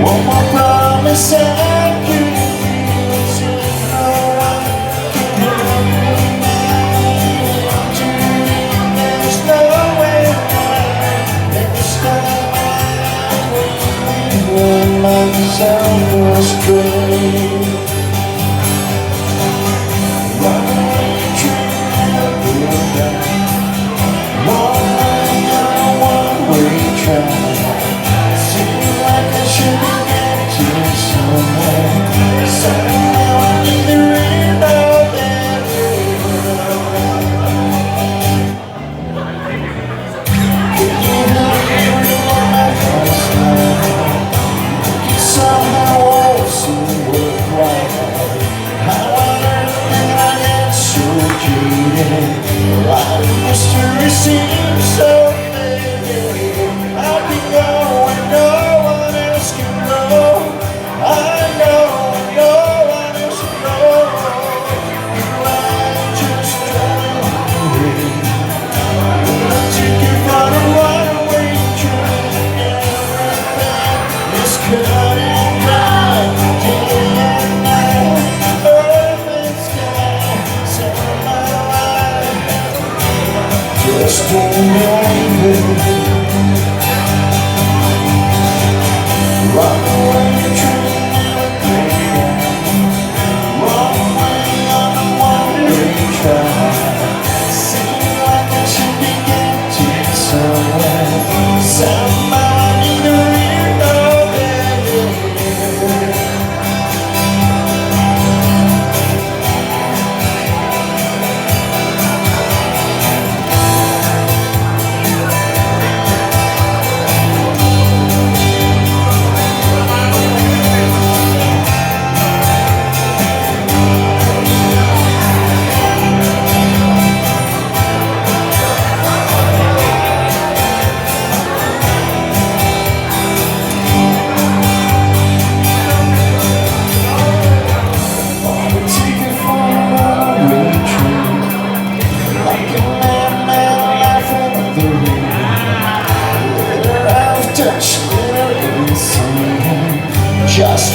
One more promise I could use. No one can help me now. There's no way around. Next time I run myself astray. Runaway train, build down. One-way train. Seems like I should be getting somewhere. Somehow I need to read all that. Can you help me read my house now? Somehow won't seem worthwhile. How on earth did I get so jaded? A lot of mystery seems so faded. I can go where no one else can go. I know no one else can go. You are just driving away. A ticket for a runaway train. Everything is cutting down day and night. Earth and sky set my life. Just don't believe it. Runaway train never break down. Wrong way on a one-way track. Seems like I should be getting somewhere. Somebody to read all that. Just